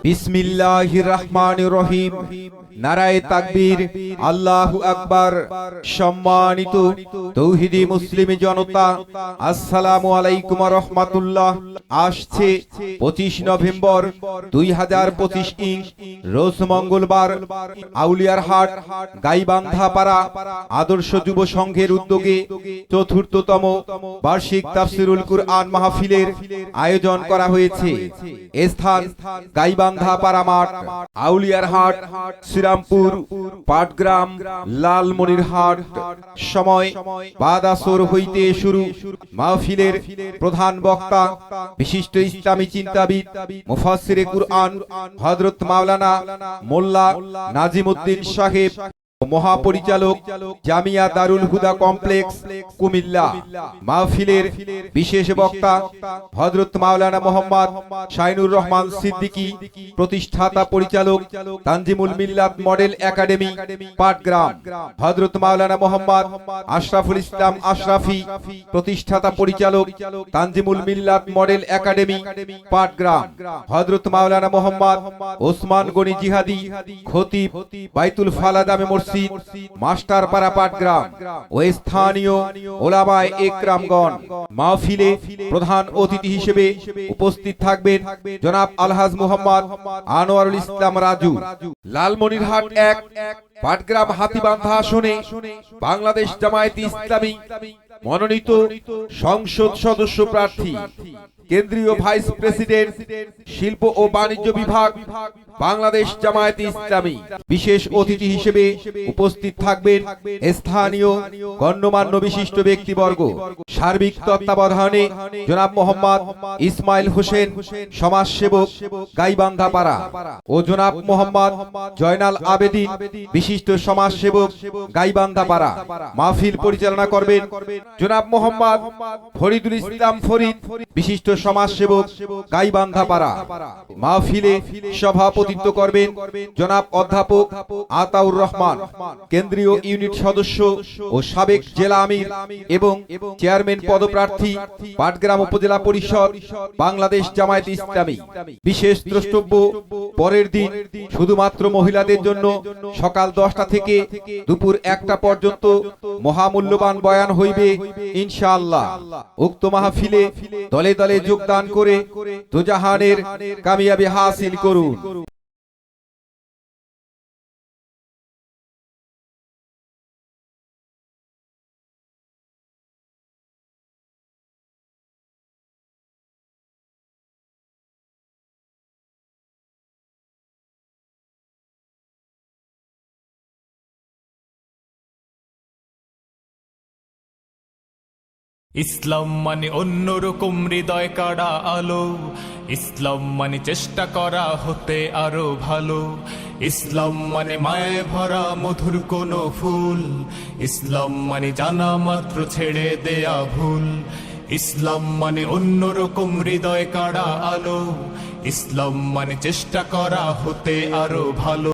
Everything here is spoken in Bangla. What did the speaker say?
বিসমিল্লাহির রহমানির রহিম। নারায়ে তাকবীর, আল্লাহু আকবার। সম্মানিত তৌহিদি মুসলিম জনতা, আসসালামু আলাইকুম ওয়া রাহমাতুল্লাহ। আসছে 25 নভেম্বর 2025 ইং রোজ মঙ্গলবার আউলিয়ারহাট গাইবান্ধাপাড়া আদর্শ যুব সংঘের উদ্যোগে চতুর্থতম বার্ষিক তাফসিরুল কুরআন মাহফিলের আয়োজন করা হয়েছে। স্থান গাইবান্ধাপাড়া মাঠ, আউলিয়ারহাট, শ্রীরামপুর, পাটগ্রাম, লালমনিরহাট। সময় বাদ আসর হইতে শুরু। মাহফিলের প্রধান বক্তা বিশিষ্ট ইসলামী চিন্তাবিদ মুফাসসিরে কুরআন হযরত মাওলানা মোল্লা নাজিমউদ্দিন সাহেব, মহাপরিচালক জামিয়া দারুল হুদা কমপ্লেক্স কুমিল্লা। মাহফিলের বিশেষ বক্তা হযরত মাওলানা মোহাম্মদ শাইনুর রহমান সিদ্দিকী, প্রতিষ্ঠাতা পরিচালক তানজিমুল মিল্লাত মডেল একাডেমি পাটগ্রাম। হযরত মাওলানা মোহাম্মদ আশরাফুল ইসলাম আশরাফি, প্রতিষ্ঠাতা পরিচালক তানজিমুল মিল্লাত মডেল একাডেমি পাটগ্রাম। হযরত মাওলানা মোহাম্মদ ওসমান গনি জিহাদি, খতিব বাইতুল ফালাদামে মসজিদ মাস্টারপাড়া পাটগ্রাম ও স্থানীয় ওলামায়ে একরামগণ। মাহফিলে প্রধান অতিথি হিসেবে উপস্থিত থাকবেন জনাব আলহাজ মোহাম্মদ আনোয়ারুল ইসলাম রাজু, লালমনিরহাট 1 পাটগ্রাম হাতিবান্ধা আসনে বাংলাদেশ জামায়াতে ইসলামী মনোনীত সংসদ সদস্য প্রার্থী, কেন্দ্রীয় ভাইস প্রেসিডেন্ট শিল্প ও বাণিজ্য বিভাগ বাংলাদেশ জামায়াতে ইসলামী। বিশেষ অতিথি হিসেবে উপস্থিত থাকবেন স্থানীয় গণ্যমান্য বিশিষ্ট ব্যক্তিবর্গ। সার্বিক তত্ত্বাবধানে জনাব মোহাম্মদ ইসমাইল হোসেন, সমাজসেবক গাইবান্ধাপাড়া, ও জনাব মোহাম্মদ জয়নাল আবেদিন, বিশিষ্ট সমাজসেবক গাইবান্ধাপাড়া। মাহফিল পরিচালনা করবেন জনাব মোহাম্মদ ফরিদুল ইসলাম ফরিদ, বিশিষ্ট সমাজসেবক গাইবান্ধাপাড়া। মাহফিলে সভাপতিত্ব করবেন জনাব অধ্যাপক আতাউর রহমান, কেন্দ্রীয় ইউনিট সদস্য ও সাবেক জেলা আমির এবং চেয়ারম্যান পদপ্রার্থী পাটগ্রাম উপজেলা পরিষদ বাংলাদেশ জামায়াতে ইসলামী। বিশেষ দ্রষ্টব্য, পরের দিন শুধুমাত্র মহিলাদের জন্য সকাল 10টা থেকে দুপুর 1টা পর্যন্ত মহামূল্যবান বয়ান হইবে ইনশাআল্লাহ। উক্ত মাহফিলে দলে দলে যোগদান করে দুজাহানের কামিয়াবি হাসিল করুন। ইসলাম মানে অন্যরকম হৃদয় কাড়া আলো, ইসলাম মানে চেষ্টা করা হতে আরো ভালো, ইসলাম মানে মায়ে ভরা মধুর কোনো ফুল, ইসলাম মানে জানা মাত্র ছেড়ে দেয়া ভুল। ইসলাম মানে অন্যরকম হৃদয় কাড়া আলো, ইসলাম মানে চেষ্টা করা হতে আরো ভালো।